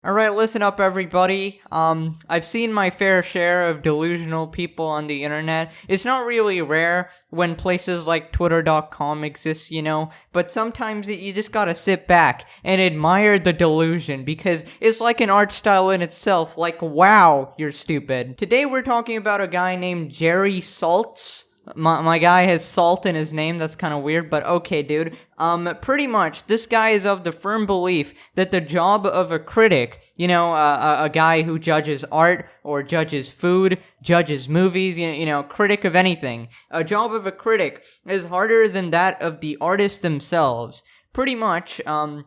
Alright, listen up everybody. I've seen my fair share of delusional people on the internet. It's not really rare when places like twitter.com exist, but sometimes you just gotta sit back and admire the delusion because it's like an art style in itself, like wow, you're stupid. Today we're talking about a guy named Jerry Saltz. My guy has salt in his name, that's kind of weird, but okay, dude. Pretty much, this guy is of the firm belief that the job of a critic, a guy who judges art, or judges food, judges movies, critic of anything. A job of a critic is harder than that of the artists themselves. Pretty much,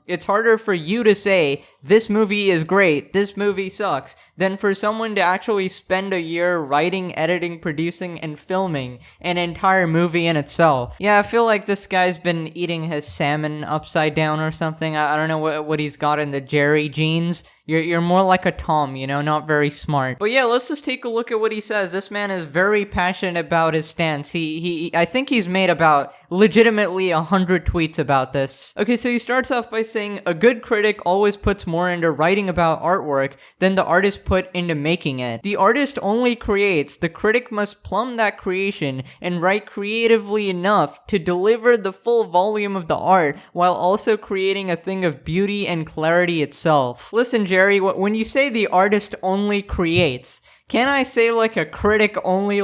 it's harder for you to say, this movie is great, this movie sucks, than for someone to actually spend a year writing, editing, producing, and filming an entire movie in itself. Yeah, I feel like this guy's been eating his salmon upside down or something. I don't know what he's got in the Jerry genes. You're more like a Tom, not very smart. But yeah, let's just take a look at what he says. This man is very passionate about his stance. I think he's made about legitimately 100 tweets about this. Okay, so he starts off by saying, a good critic always puts more into writing about artwork than the artist put into making it. The artist only creates, the critic must plumb that creation and write creatively enough to deliver the full volume of the art while also creating a thing of beauty and clarity itself. Listen, Jerry, when you say the artist only creates, can I say like a critic only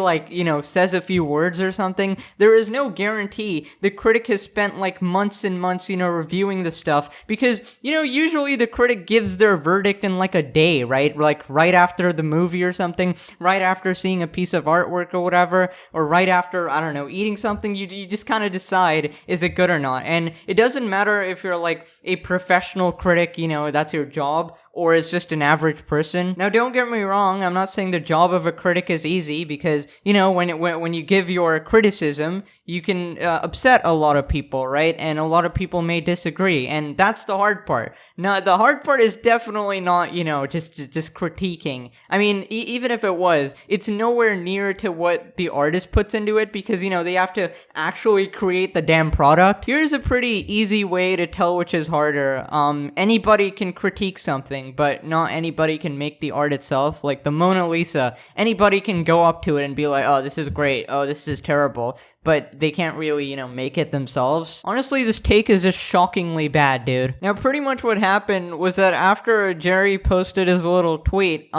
says a few words or something? There is no guarantee the critic has spent like months and months, reviewing the stuff because, usually the critic gives their verdict in like a day, right? Like right after the movie or something, right after seeing a piece of artwork or whatever, or right after, I don't know, eating something, you just kind of decide, is it good or not? And it doesn't matter if you're like a professional critic, that's your job, or is just an average person. Now, don't get me wrong, I'm not saying the job of a critic is easy, because, when you give your criticism, you can upset a lot of people, right? And a lot of people may disagree, and that's the hard part. Now, the hard part is definitely not, just critiquing. I mean, even if it was, it's nowhere near to what the artist puts into it, because, they have to actually create the damn product. Here's a pretty easy way to tell which is harder. Anybody can critique something, but not anybody can make the art itself. Like the Mona Lisa, anybody can go up to it and be like, oh, this is great, oh, this is terrible, but they can't really, make it themselves. Honestly, this take is just shockingly bad, dude. Now, pretty much what happened was that after Jerry posted his little tweet,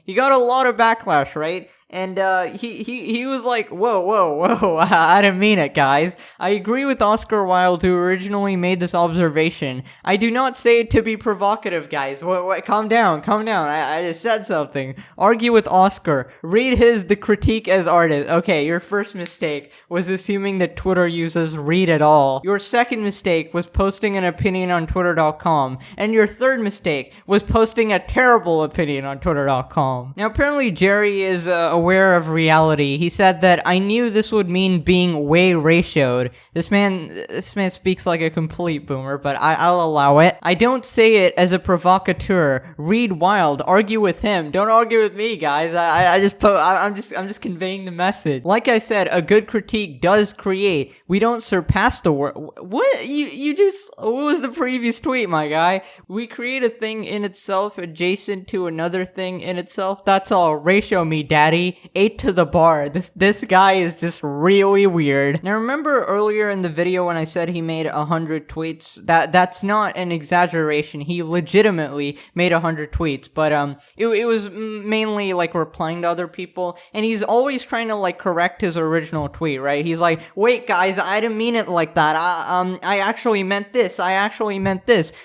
he got a lot of backlash, right? And, he was like, whoa, I didn't mean it, guys. I agree with Oscar Wilde, who originally made this observation. I do not say it to be provocative, guys. Calm down. I just said something. Argue with Oscar. Read the critique as artist. Okay, your first mistake was assuming that Twitter users read at all. Your second mistake was posting an opinion on twitter.com. And your third mistake was posting a terrible opinion on twitter.com. Now, apparently Jerry is, aware of reality. He said that I knew this would mean being way ratioed. This man speaks like a complete boomer, but I'll allow it. I don't say it as a provocateur. Read Wilde. Argue with him. Don't argue with me, guys. I'm just conveying the message. Like I said, a good critique does create. We don't surpass the word. What was the previous tweet, my guy? We create a thing in itself adjacent to another thing in itself. That's all. Ratio me, daddy. 8 to the bar. This guy is just really weird. Now, remember earlier in the video when I said he made 100 tweets? That's not an exaggeration. He legitimately made 100 tweets, but it was mainly like replying to other people, and he's always trying to like correct his original tweet, right? He's like, wait, guys, I didn't mean it like that. I actually meant this.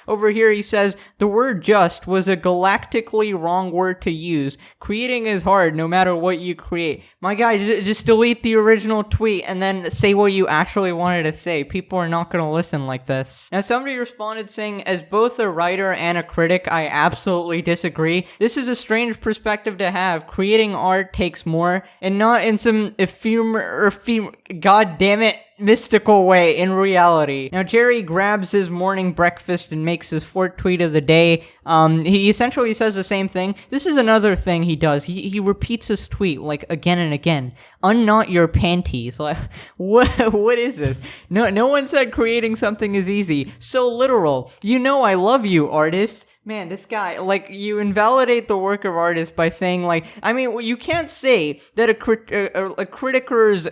Over here, he says the word "just" was a galactically wrong word to use. Creating is hard, no matter what you create. My guy, just delete the original tweet and then say what you actually wanted to say. People are not gonna listen like this. Now, somebody responded saying, as both a writer and a critic, I absolutely disagree. This is a strange perspective to have. Creating art takes more, and not in some god damn it, mystical way, in reality. Now, Jerry grabs his morning breakfast and makes his fourth tweet of the day. He essentially says the same thing. This is another thing he does. He repeats his tweet, like, again and again. Unknot your panties. Like, what is this? No one said creating something is easy. So literal. I love you, artists. Man, this guy, like, you invalidate the work of artists by saying, like, I mean, you can't say that a critiker's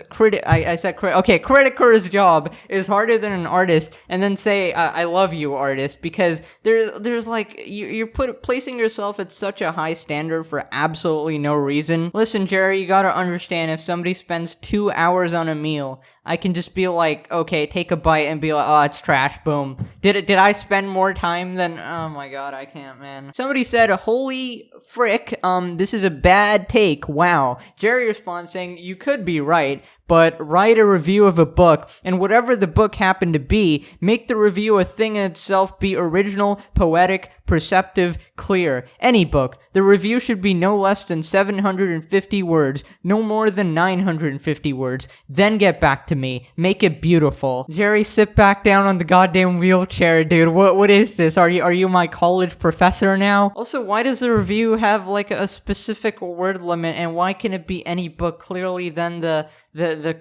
job is harder than an artist, and then say, I love you, artist, because there's like, you're placing yourself at such a high standard for absolutely no reason. Listen, Jerry, you gotta understand, if somebody spends 2 hours on a meal, I can just be like, okay, take a bite and be like, oh, it's trash, boom. Did I spend more time than, oh my god, I can't, man. Somebody said, holy frick, this is a bad take, wow. Jerry responds saying, you could be right, but write a review of a book, and whatever the book happened to be, make the review a thing in itself, be original, poetic, perceptive, clear. Any book. The review should be no less than 750 words, no more than 950 words. Then get back to me. Make it beautiful. Jerry, sit back down on the goddamn wheelchair, dude. What is this? Are you my college professor now? Also, why does the review have like a specific word limit, and why can it be any book? Clearly, then the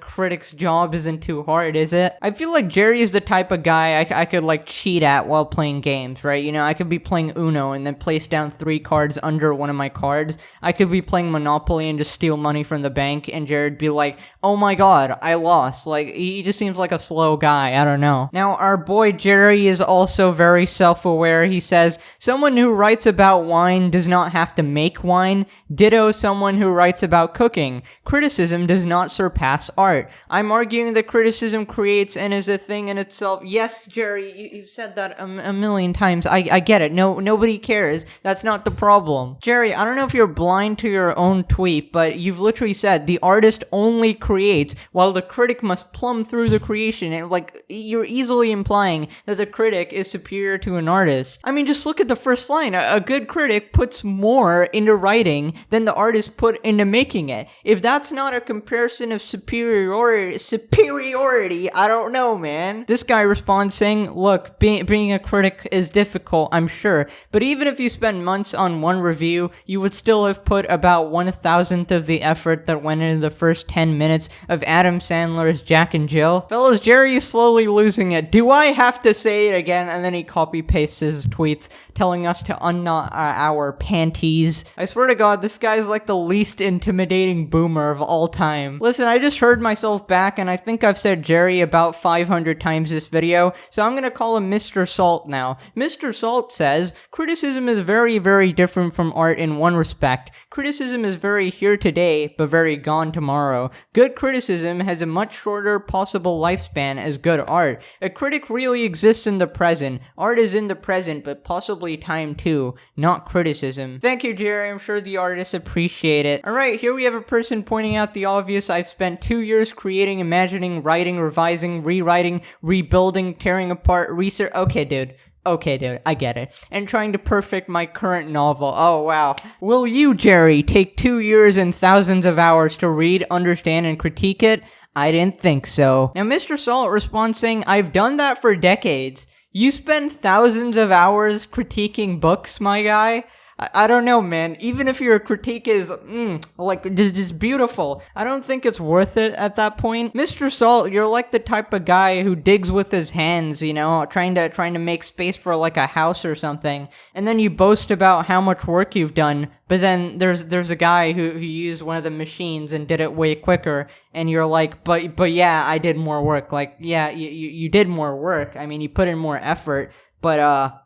critic's job isn't too hard, is it? I feel like Jerry is the type of guy I could like cheat at while playing games, right? You know, I could be playing Uno and then place down 3 cards under one of my cards. I could be playing Monopoly and just steal money from the bank, and Jared'd be like, oh my god, I lost. Like, he just seems like a slow guy, I don't know. Now, our boy Jerry is also very self-aware. He says, someone who writes about wine does not have to make wine. Ditto someone who writes about cooking. Criticism does not surpass art. I'm arguing that criticism creates and is a thing in itself. Yes, Jerry, you've said that a million times. I get it. Nobody cares. That's not the problem. Jerry, I don't know if you're blind to your own tweet, but you've literally said the artist only creates while the critic must plumb through the creation. And like, you're easily implying that the critic is superior to an artist. I mean, just look at the first line. A good critic puts more into writing than the artist put into making it. If that's not a comparison of superiority, I don't know, man. This guy responds saying, look, being a critic is difficult, I'm sure, but even if you spend months on one review, you would still have put about 1,000th of the effort that went into the first 10 minutes of Adam Sandler's Jack and Jill. Fellas, Jerry is slowly losing it. Do I have to say it again? And then he copy-pastes his tweets, telling us to unknot our panties. I swear to god, this guy's like the least intimidating boomer of all time. Listen, I just heard myself back, and I think I've said Jerry about 500 times this video, so I'm gonna call him Mr. Salt now. Mr. Salt says, criticism is very, very different from art in one respect. Criticism is very here today, but very gone tomorrow. Good criticism has a much shorter possible lifespan as good art. A critic really exists in the present. Art is in the present, but possibly time too, not criticism. Thank you, Jerry. I'm sure the artists appreciate it. Alright, here we have a person pointing out the obvious. I've spent 2 years creating, imagining, writing, revising, rewriting, rebuilding, tearing apart, research. Okay, dude, I get it. And trying to perfect my current novel. Oh, wow. Will you, Jerry, take 2 years and thousands of hours to read, understand, and critique it? I didn't think so. Now, Mr. Salt responds saying, I've done that for decades. You spend thousands of hours critiquing books, my guy? I don't know, man. Even if your critique is, like, just beautiful, I don't think it's worth it at that point. Mr. Salt, you're like the type of guy who digs with his hands, you know, trying to make space for, like, a house or something, and then you boast about how much work you've done, but then there's a guy who used one of the machines and did it way quicker, and you're like, but yeah, I did more work. Like, yeah, you did more work. I mean, you put in more effort, but,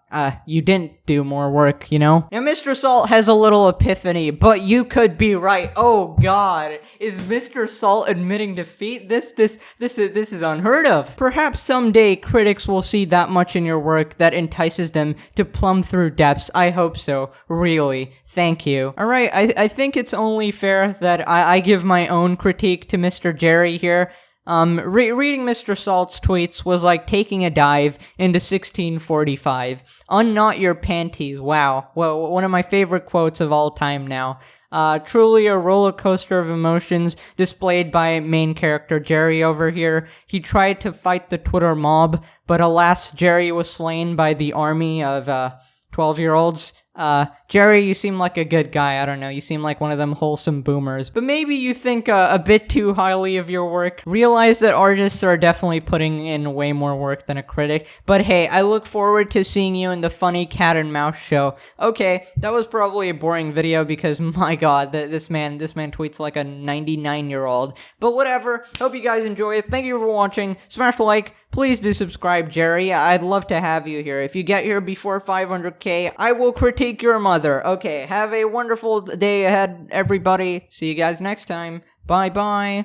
you didn't do more work, you know? Now, Mr. Salt has a little epiphany, but you could be right. Oh, God. Is Mr. Salt admitting defeat? This is unheard of. Perhaps someday critics will see that much in your work that entices them to plumb through depths. I hope so. Really. Thank you. Alright, I think it's only fair that I give my own critique to Mr. Jerry here. Reading Mr. Salt's tweets was like taking a dive into 1645. Unknot your panties. Wow. Well, one of my favorite quotes of all time now. Truly a roller coaster of emotions displayed by main character Jerry over here. He tried to fight the Twitter mob, but alas, Jerry was slain by the army of, 12-year-olds. Jerry, you seem like a good guy. I don't know. You seem like one of them wholesome boomers. But maybe you think a bit too highly of your work. Realize that artists are definitely putting in way more work than a critic. But hey, I look forward to seeing you in the funny cat and mouse show. Okay, that was probably a boring video because my god, this man tweets like a 99-year-old. But whatever. Hope you guys enjoy it. Thank you for watching. Smash the like. Please do subscribe, Jerry. I'd love to have you here. If you get here before 500k, I will critique your mother. Okay, have a wonderful day ahead, everybody. See you guys next time. Bye-bye.